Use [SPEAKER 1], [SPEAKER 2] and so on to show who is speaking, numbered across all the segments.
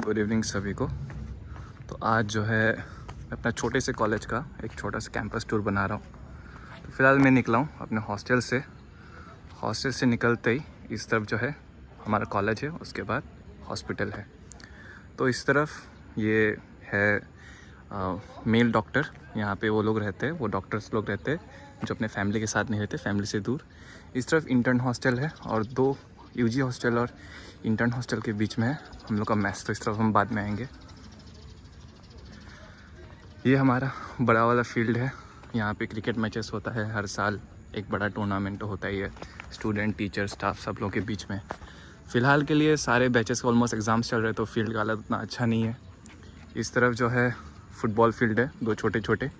[SPEAKER 1] Good evening सभी को। तो आज जो है मैं अपना छोटे से कॉलेज का एक छोटा सा कैंपस टूर बना रहा हूँ। तो फ़िलहाल मैं निकला हूँ अपने हॉस्टल से निकलते ही इस तरफ जो है हमारा कॉलेज है, उसके बाद हॉस्पिटल है। तो इस तरफ ये है मेल डॉक्टर, यहाँ पे वो लोग रहते हैं, वो डॉक्टर्स लोग रहते हैं जो अपने फैमिली के साथ नहीं रहते, फैमिली से दूर। इस तरफ इंटर्न हॉस्टल है और दो यूजी हॉस्टल और इंटर्न हॉस्टल के बीच में है हम लोग का मेस। तो इस तरफ हम बाद में आएंगे। ये हमारा बड़ा वाला फील्ड है, यहाँ पे क्रिकेट मैचेस होता है हर साल, एक बड़ा टूर्नामेंट होता ही है स्टूडेंट टीचर स्टाफ सब लोगों के बीच में। फ़िलहाल के लिए सारे बैचेस का ऑलमोस्ट एग्ज़ाम्स चल रहे हैं तो फील्ड का हालत उतना अच्छा नहीं है। इस तरफ जो है फुटबॉल फील्ड है, दो छोटे छोटे,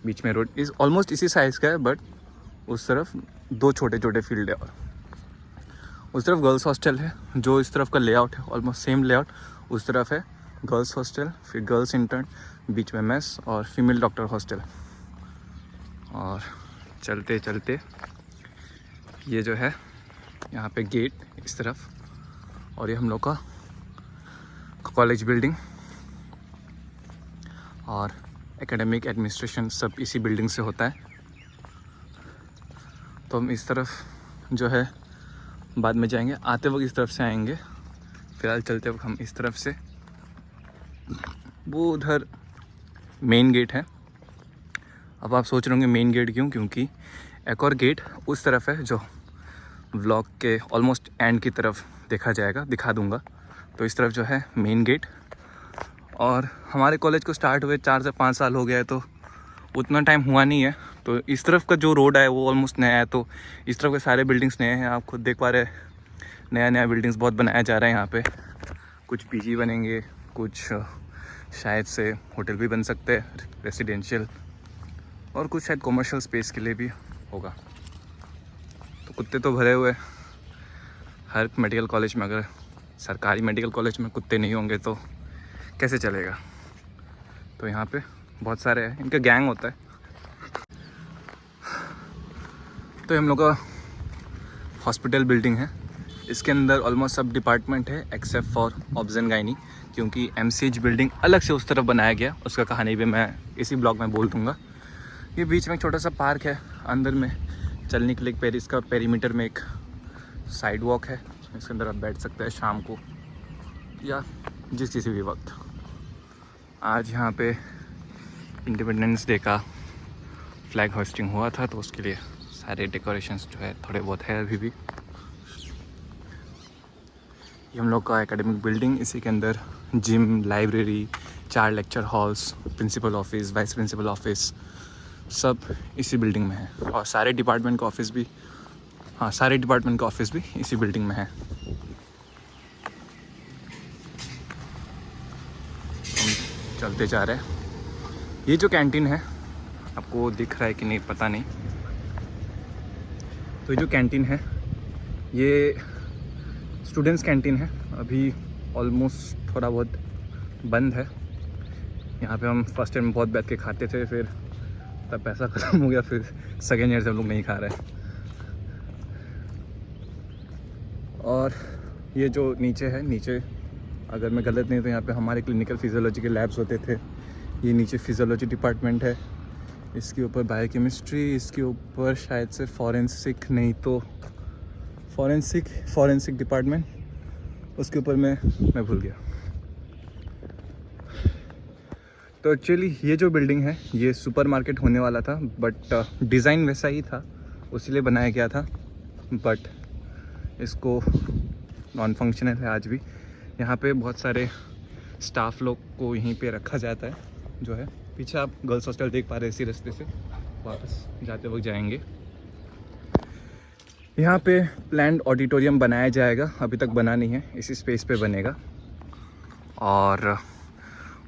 [SPEAKER 1] बीच में रोड इस ऑलमोस्ट इसी साइज़ का है, बट उस तरफ दो छोटे छोटे फील्ड है। और उस तरफ गर्ल्स हॉस्टल है, जो इस तरफ का लेआउट है ऑलमोस्ट सेम लेआउट। उस तरफ है गर्ल्स हॉस्टल, फिर गर्ल्स इंटर्न, बीच में मेस और फीमेल डॉक्टर हॉस्टल। और चलते चलते ये जो है यहाँ पे गेट इस तरफ, और ये हम लोग का कॉलेज बिल्डिंग और एकेडमिक एडमिनिस्ट्रेशन सब इसी बिल्डिंग से होता है। तो हम इस तरफ जो है बाद में जाएंगे, आते वक्त इस तरफ से आएंगे। फ़िलहाल चलते वक्त हम इस तरफ से, वो उधर मेन गेट है। अब आप सोच रहे होंगे मेन गेट क्यों, क्योंकि एक और गेट उस तरफ है जो व्लॉग के ऑलमोस्ट एंड की तरफ देखा जाएगा, दिखा दूंगा। तो इस तरफ जो है मेन गेट। और हमारे कॉलेज को स्टार्ट हुए 4 से 5 साल हो गया है, तो उतना टाइम हुआ नहीं है। तो इस तरफ का जो रोड है वो ऑलमोस्ट नया है, तो इस तरफ के सारे बिल्डिंग्स नए हैं। आप खुद देख पा रहे हैं, नया नया बिल्डिंग्स बहुत बनाया जा रहा है यहाँ पे। कुछ पीजी बनेंगे, कुछ शायद से होटल भी बन सकते हैं रेसिडेंशियल, और कुछ शायद कॉमर्शियल स्पेस के लिए भी होगा। तो कुत्ते तो भरे हुए हर मेडिकल कॉलेज में, अगर सरकारी मेडिकल कॉलेज में कुत्ते नहीं होंगे तो कैसे चलेगा। तो यहाँ पे बहुत सारे हैं, इनका गैंग होता है। तो हम लोग का हॉस्पिटल बिल्डिंग है, इसके अंदर ऑलमोस्ट सब डिपार्टमेंट है except for obs and gynae, क्योंकि एमसीएच बिल्डिंग अलग से उस तरफ बनाया गया। उसका कहानी भी मैं इसी ब्लॉग में बोल दूँगा। ये बीच में एक छोटा सा पार्क है, अंदर में चलने के लिए इसका पेरीमीटर में एक साइड वॉक है, इसके अंदर आप बैठ सकते हैं शाम को या जिस किसी भी वक्त। आज यहाँ पे इंडिपेंडेंस डे का फ्लैग होस्टिंग हुआ था, तो उसके लिए सारे डेकोरेशंस जो है थोड़े बहुत है अभी भी। ये हम लोग का एकेडमिक बिल्डिंग, इसी के अंदर gym, library, 4 lecture halls, principal office, vice principal office सब इसी बिल्डिंग में है। और सारे डिपार्टमेंट का ऑफिस भी, हाँ सारे डिपार्टमेंट का ऑफिस भी इसी बिल्डिंग में है। हम चलते जा रहे हैं। ये जो कैंटीन है आपको दिख रहा है कि नहीं पता नहीं। तो ये जो कैंटीन है ये स्टूडेंट्स कैंटीन है, अभी ऑलमोस्ट थोड़ा बहुत बंद है। यहाँ पे हम फर्स्ट ईयर में बहुत बैठ के खाते थे, फिर तब पैसा ख़त्म हो गया, फिर सेकेंड ईयर से हम लोग नहीं खा रहे। और ये जो नीचे है, नीचे अगर मैं गलत नहीं तो यहाँ पे हमारे क्लिनिकल फिजियोलॉजी के लैब्स होते थे। ये नीचे फिजियोलॉजी डिपार्टमेंट है, इसके ऊपर बायोकेमिस्ट्री, इसके ऊपर शायद से फॉरेंसिक, नहीं तो फॉरेंसिक डिपार्टमेंट, उसके ऊपर मैं भूल गया। तो एक्चुअली ये जो बिल्डिंग है ये सुपरमार्केट होने वाला था, बट डिज़ाइन वैसा ही था, उसीलिए बनाया गया था, बट इसको नॉन फंक्शनल है आज भी। यहाँ पे बहुत सारे स्टाफ लोग को यहीं पे रखा जाता है। जो है पीछे आप गर्ल्स हॉस्टल देख पा रहे हैं, इसी रास्ते से वापस जाते वक्त जाएंगे। यहाँ पे प्लान्ड ऑडिटोरियम बनाया जाएगा, अभी तक बना नहीं है, इसी स्पेस पे बनेगा। और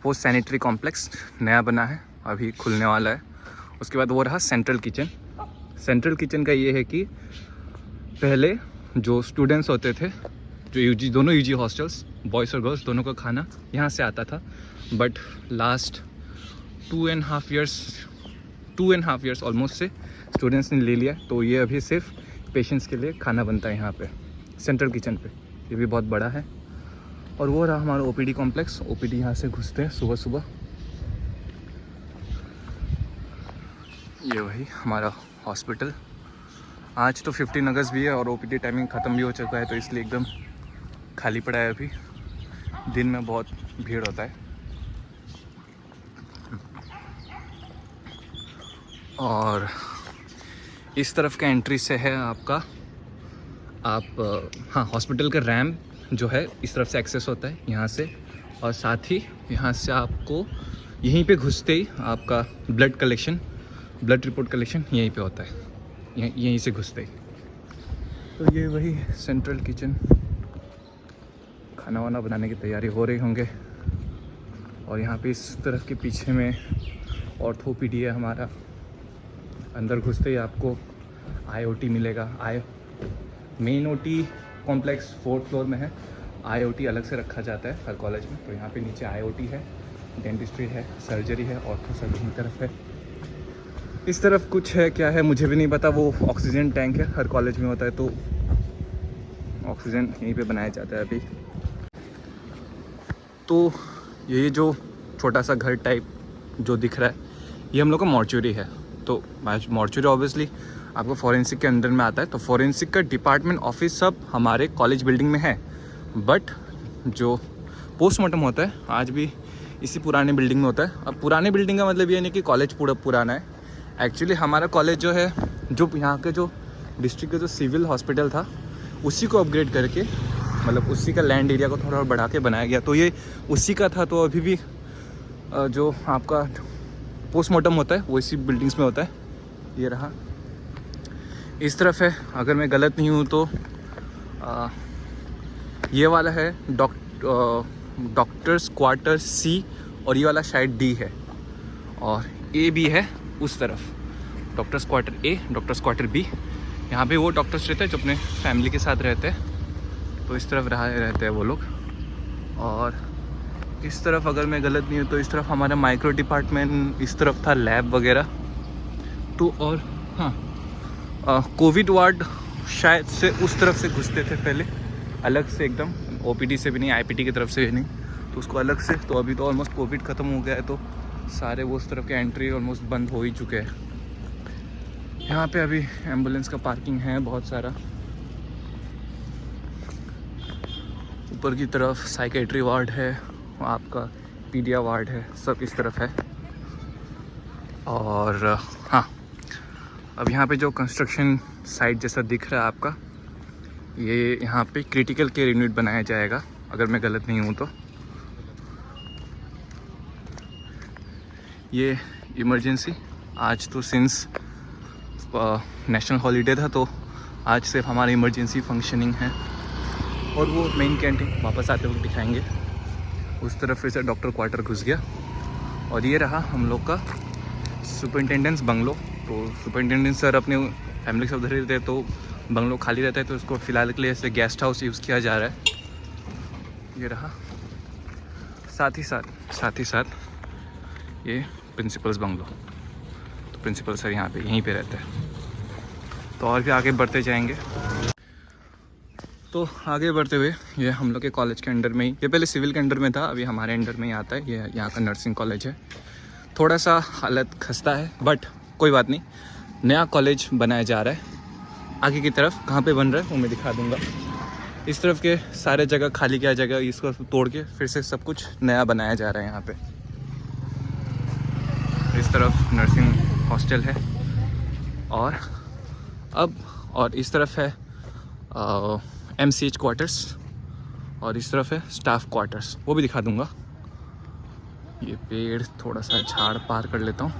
[SPEAKER 1] वो सैनिटरी कॉम्प्लेक्स नया बना है, अभी खुलने वाला है। उसके बाद वो रहा सेंट्रल किचन। सेंट्रल किचन का ये है कि पहले जो स्टूडेंट्स होते थे, जो दोनों यूजी हॉस्टल्स, बॉयज़ और गर्ल्स दोनों का खाना यहाँ से आता था, बट लास्ट 2.5 ईयर्स ऑलमोस्ट से स्टूडेंट्स ने ले लिया। तो ये अभी सिर्फ पेशेंट्स के लिए खाना बनता है यहाँ पे सेंट्रल किचन पे। ये भी बहुत बड़ा है। और वो रहा हमारा ओपीडी कॉम्प्लेक्स। ओपीडी यहाँ से घुसते हैं सुबह सुबह। ये वही हमारा हॉस्पिटल। आज तो 15 अगस्त भी है और ओपीडी टाइमिंग ख़त्म भी हो चुका है, तो इसलिए एकदम खाली पड़ा है। अभी दिन में बहुत भीड़ होता है। और इस तरफ का एंट्री से है आपका हाँ हॉस्पिटल का रैम्प जो है इस तरफ से एक्सेस होता है यहाँ से। और साथ ही यहाँ से आपको यहीं पे घुसते ही आपका blood collection, blood report collection यहीं पे होता है, यहीं से घुसते ही। तो ये वही सेंट्रल किचन, खाना वाना बनाने की तैयारी हो रही होंगे। और यहाँ पे इस तरफ के पीछे में ऑर्थोपीडी है हमारा। अंदर घुसते ही आपको आईओटी मिलेगा। Main OT complex 4th floor में है, आईओटी अलग से रखा जाता है हर कॉलेज में। तो यहाँ पे नीचे आईओटी है, डेंटिस्ट्री है, सर्जरी है, ऑर्थो सर्जरी की तरफ है। इस तरफ कुछ है, क्या है मुझे भी नहीं पता। वो ऑक्सीजन टैंक है, हर कॉलेज में होता है, तो ऑक्सीजन यहीं पे बनाया जाता है अभी। तो ये जो छोटा सा घर टाइप जो दिख रहा है, ये हम लोग का मॉर्चुरी है। तो मॉर्चुरी ऑब्वियसली आपको फॉरेंसिक के अंदर में आता है। तो फॉरेंसिक का डिपार्टमेंट ऑफिस सब हमारे कॉलेज बिल्डिंग में है, बट जो पोस्टमार्टम होता है आज भी इसी पुराने बिल्डिंग में होता है। अब पुराने बिल्डिंग का मतलब ये नहीं कि कॉलेज पूरा पुराना है। एक्चुअली हमारा कॉलेज जो है, जो यहाँ के जो डिस्ट्रिक्ट का जो सिविल हॉस्पिटल था, उसी को अपग्रेड करके, मतलब उसी का लैंड एरिया को थोड़ा और बढ़ा के बनाया गया। तो ये उसी का था। तो अभी भी जो आपका पोस्टमार्टम होता है वो इसी बिल्डिंग्स में होता है। ये रहा, इस तरफ है। अगर मैं गलत नहीं हूँ तो ये वाला है डॉक्टर्स क्वार्टर सी, और ये वाला शायद डी है, और ए भी है उस तरफ। डॉक्टर्स क्वार्टर ए, डॉक्टर्स क्वार्टर बी। यहाँ पे वो डॉक्टर्स रहते हैं जो अपने फैमिली के साथ रहते हैं, तो इस तरफ रहते हैं वो लोग। और इस तरफ अगर मैं गलत नहीं हूँ तो इस तरफ हमारा माइक्रो डिपार्टमेंट, इस तरफ था लैब वगैरह। तो और हाँ, कोविड वार्ड शायद से उस तरफ से घुसते थे पहले, अलग से एकदम, ओपीडी से भी नहीं, आईपीटी की तरफ से भी नहीं, तो उसको अलग से। तो अभी तो ऑलमोस्ट कोविड ख़त्म हो गया है, तो सारे वो उस तरफ के एंट्री ऑलमोस्ट बंद हो ही चुके हैं। यहाँ पे अभी एम्बुलेंस का पार्किंग है बहुत सारा। ऊपर की तरफ साइकेट्री वार्ड है, आपका पीडिया वार्ड है, सब इस तरफ है। और हाँ, अब यहाँ पे जो कंस्ट्रक्शन साइट जैसा दिख रहा है आपका, ये यहाँ पे क्रिटिकल केयर यूनिट बनाया जाएगा अगर मैं गलत नहीं हूँ तो। ये इमरजेंसी, आज तो सिंस नेशनल हॉलीडे था, तो आज सिर्फ हमारी इमरजेंसी फंक्शनिंग है। और वो मेन कैंटीन वापस आते वक्त दिखाएंगे। उस तरफ फिर से डॉक्टर क्वार्टर घुस गया। और ये रहा हम लोग का सुपरिटेंडेंट्स बंगलो। तो सुपरिटेंडेंट सर अपने फैमिली के साथ उधर रहते हैं, तो बंगलो खाली रहता है, तो उसको फ़िलहाल के लिए ऐसे गेस्ट हाउस यूज़ किया जा रहा है। ये रहा, साथ ही साथ ये प्रिंसिपल्स बंगलो। तो प्रिंसिपल सर यहाँ पे यहीं पे रहते हैं। तो और भी आगे बढ़ते जाएंगे। तो आगे बढ़ते हुए ये हम लोग के कॉलेज के अंडर में ही, ये पहले सिविल के अंडर में था, अभी हमारे अंडर में ही आता है। ये यहाँ का नर्सिंग कॉलेज है। थोड़ा सा हालत खस्ता है, बट कोई बात नहीं, नया कॉलेज बनाया जा रहा है। आगे की तरफ कहाँ पे बन रहा है वो मैं दिखा दूँगा। इस तरफ के सारे जगह खाली किया जगह, इसको तोड़ के फिर से सब कुछ नया बनाया जा रहा है यहाँ पे। इस तरफ नर्सिंग हॉस्टल है, और इस तरफ है MCH क्वार्टर्स, और इस तरफ है स्टाफ क्वार्टर्स, वो भी दिखा दूँगा। ये पेड़, थोड़ा सा झाड़ पार कर लेता हूँ।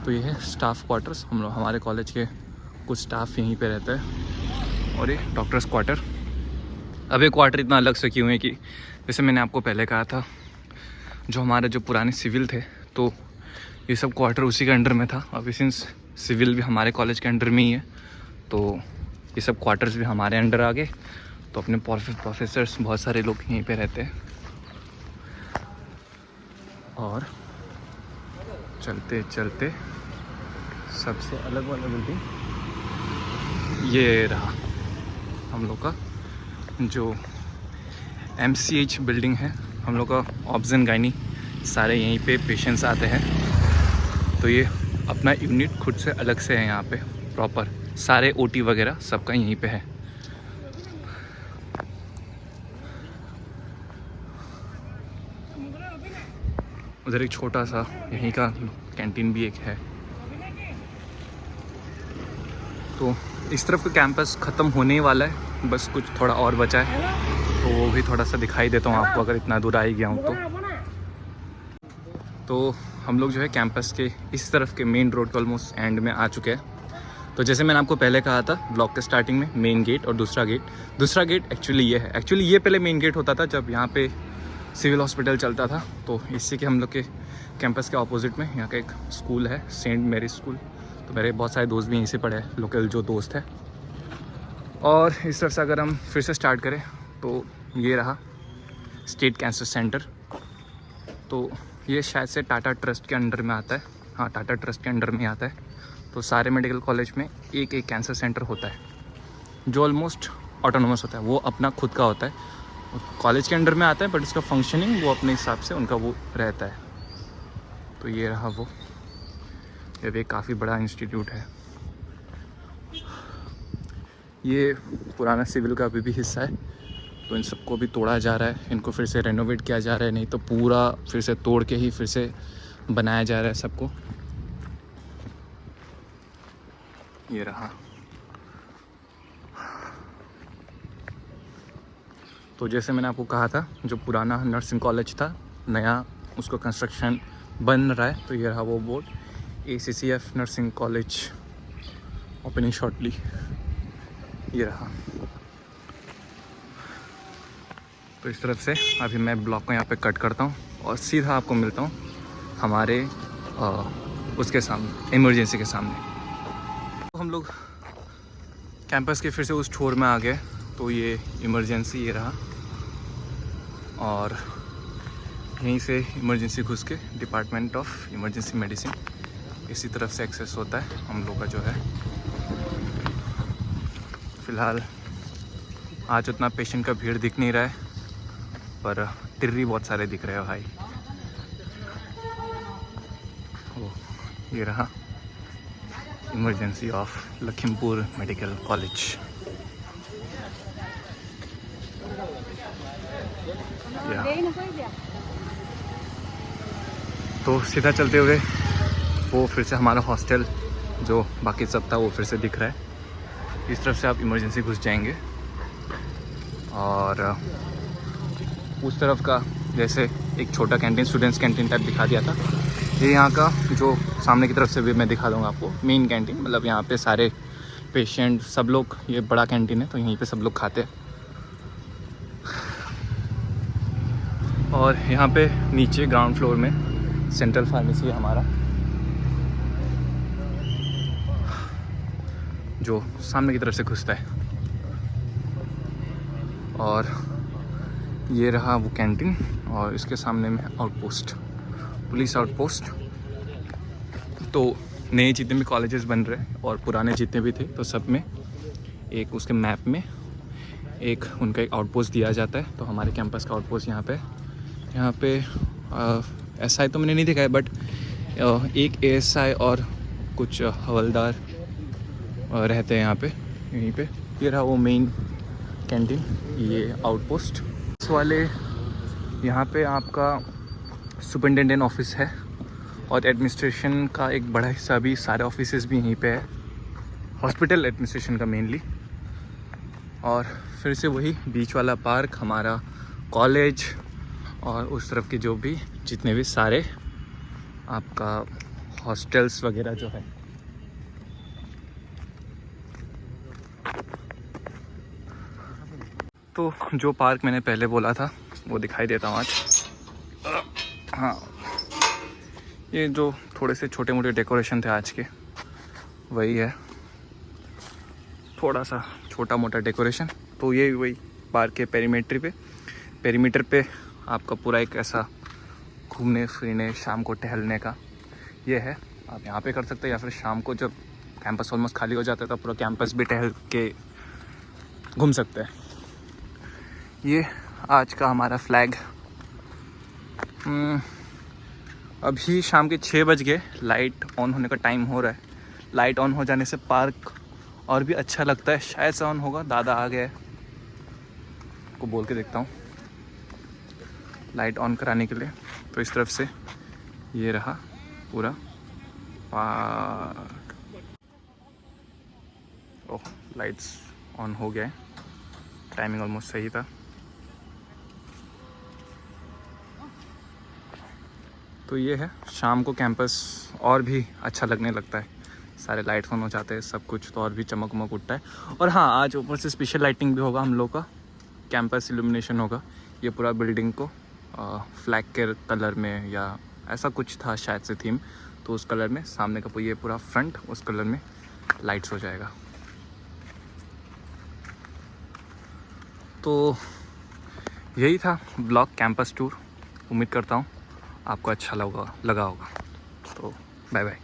[SPEAKER 1] तो ये है स्टाफ क्वार्टर्स। हम लोग, हमारे कॉलेज के कुछ स्टाफ यहीं पे रहता है। और ये डॉक्टर्स क्वार्टर। अब ये क्वार्टर इतना अलग से क्यों है कि जैसे मैंने आपको पहले कहा था, जो हमारे जो पुराने सिविल थे, तो ये सब क्वार्टर उसी के अंडर में था। अभी सिंस सिविल भी हमारे कॉलेज के अंडर में ही है, तो ये सब क्वार्टर्स भी हमारे अंडर आ गए। तो अपने प्रोफेसर्स बहुत सारे लोग यहीं पे रहते हैं। और चलते चलते सबसे अलग वाला बिल्डिंग ये रहा हम लोग का जो MCH बिल्डिंग है, हम लोग का ऑब्जन गायनी सारे यहीं पे पेशेंट्स आते हैं। तो ये अपना यूनिट खुद से अलग से है यहाँ पे प्रॉपर, सारे OT वगैरह सबका यहीं पे है। उधर एक छोटा सा यहीं का कैंटीन भी एक है। तो इस तरफ का कैंपस ख़त्म होने वाला है, बस कुछ थोड़ा और बचा है, तो वो भी थोड़ा सा दिखाई देता हूँ आपको अगर इतना दूर आ ही गया हूँ तो हम लोग जो है कैंपस के इस तरफ के मेन रोड के ऑलमोस्ट एंड में आ चुके हैं। तो जैसे मैंने आपको पहले कहा था ब्लॉक के स्टार्टिंग में मेन गेट और दूसरा गेट एक्चुअली ये है। एक्चुअली ये पहले मेन गेट होता था जब यहाँ पे सिविल हॉस्पिटल चलता था। तो इसी के हम लोग के कैंपस के ऑपोजिट में यहाँ का एक स्कूल है, सेंट मैरी स्कूल। तो मेरे बहुत सारे दोस्त भी यहीं से पढ़े हैं, लोकल जो दोस्त है। और इस तरफ से अगर हम फिर से स्टार्ट करें तो ये रहा स्टेट कैंसर सेंटर। तो ये शायद से टाटा ट्रस्ट के अंडर में आता है। हाँ, टाटा ट्रस्ट के अंडर में आता है। तो सारे मेडिकल कॉलेज में एक एक कैंसर सेंटर होता है जो ऑलमोस्ट ऑटोनोमस होता है, वो अपना खुद का होता है। कॉलेज के अंडर में आता है बट उसका फंक्शनिंग वो अपने हिसाब से उनका वो रहता है। तो ये रहा वो, ये भी काफ़ी बड़ा इंस्टीट्यूट है। ये पुराना सिविल का अभी भी हिस्सा है, तो इन सबको भी तोड़ा जा रहा है, इनको फिर से रेनोवेट किया जा रहा है, नहीं तो पूरा फिर से तोड़ के ही फिर से बनाया जा रहा है सबको। ये रहा। तो जैसे मैंने आपको कहा था जो पुराना नर्सिंग कॉलेज था, नया उसको कंस्ट्रक्शन बन रहा है। तो ये रहा वो board, ACCF nursing college opening shortly. ये रहा। तो इस तरफ से अभी मैं ब्लॉक को यहाँ पे कट करता हूँ और सीधा आपको मिलता हूँ हमारे उसके सामने, इमरजेंसी के सामने। तो हम लोग कैंपस के फिर से उस छोर में आ गए। तो ये इमरजेंसी ये रहा, और यहीं से इमरजेंसी घुस के डिपार्टमेंट ऑफ इमरजेंसी मेडिसिन इसी तरफ से एक्सेस होता है हम लोग का जो है। फ़िलहाल आज उतना पेशेंट का भीड़ दिख नहीं रहा है, पर टिर्री बहुत सारे दिख रहे हो भाई। ओ, ये रहा emergency of Lakhimpur medical college. तो सीधा चलते हुए वो फिर से हमारा हॉस्टल जो बाकी सब था वो फिर से दिख रहा है। इस तरफ से आप इमरजेंसी घुस जाएंगे और उस तरफ का जैसे एक छोटा कैंटीन, स्टूडेंट्स कैंटीन टाइप दिखा दिया था, ये यहाँ का जो सामने की तरफ से भी मैं दिखा दूँगा आपको मेन कैंटीन। मतलब यहाँ पे सारे पेशेंट सब लोग, ये बड़ा कैंटीन है तो यहीं पे सब लोग खाते हैं। और यहाँ पे नीचे ग्राउंड फ्लोर में सेंट्रल फार्मेसी है हमारा, जो सामने की तरफ से घुसता है। और ये रहा वो कैंटीन, और इसके सामने में आउटपोस्ट, पुलिस आउटपोस्ट। तो नए जितने भी कॉलेजेस बन रहे हैं और पुराने जितने भी थे, तो सब में एक उसके मैप में एक उनका एक आउटपोस्ट दिया जाता है। तो हमारे कैंपस का आउटपोस्ट यहाँ पे SI तो मैंने नहीं देखा है, बट एक ASI और कुछ हवलदार रहते हैं यहाँ पे, यहीं पे। ये रहा वो मेन कैंटीन, ये आउटपोस्ट। इस वाले यहाँ पे आपका सुपरिटेंडेंट ऑफिस है और एडमिनिस्ट्रेशन का एक बड़ा हिस्सा भी, सारे ऑफिसेज भी यहीं पे है, हॉस्पिटल एडमिनिस्ट्रेशन का मेनली। और फिर से वही बीच वाला पार्क हमारा कॉलेज, और उस तरफ के जो भी जितने भी सारे आपका हॉस्टल्स वगैरह जो है। तो जो पार्क मैंने पहले बोला था वो दिखाई देता हूँ आज। हाँ, ये जो थोड़े से छोटे मोटे डेकोरेशन थे आज के, वही है, थोड़ा सा छोटा मोटा डेकोरेशन। तो ये वही पार्क के पेरीमीटर पे आपका पूरा एक ऐसा घूमने फिरने, शाम को टहलने का ये है। आप यहाँ पे कर सकते हैं, या फिर शाम को जब कैंपस ऑलमोस्ट खाली हो जाता है तो पूरा कैंपस भी टहल के घूम सकते हैं। ये आज का हमारा फ्लैग। अभी शाम के 6 बज गए, लाइट ऑन होने का टाइम हो रहा है। लाइट ऑन हो जाने से पार्क और भी अच्छा लगता है। शायद से ऑन होगा, दादा आ गया है, को बोल के देखता हूँ लाइट ऑन कराने के लिए। तो इस तरफ से ये रहा पूरा पार्क। ओह, लाइट्स ऑन हो गया है, टाइमिंग ऑलमोस्ट सही था। तो ये है, शाम को कैंपस और भी अच्छा लगने लगता है, सारे लाइट्स ऑन हो जाते हैं, सब कुछ तो और भी चमक उमक उठता है। और हाँ, आज ऊपर से स्पेशल लाइटिंग भी होगा हम लोग का, कैंपस इल्यूमिनेशन होगा। ये पूरा बिल्डिंग को फ्लैग के कलर में या ऐसा कुछ था शायद से थीम, तो उस कलर में सामने का ये पूरा फ्रंट उस कलर में लाइट्स हो जाएगा। तो यही था ब्लॉग कैंपस टूर। उम्मीद करता हूँ आपको अच्छा लगा होगा। तो बाय बाय।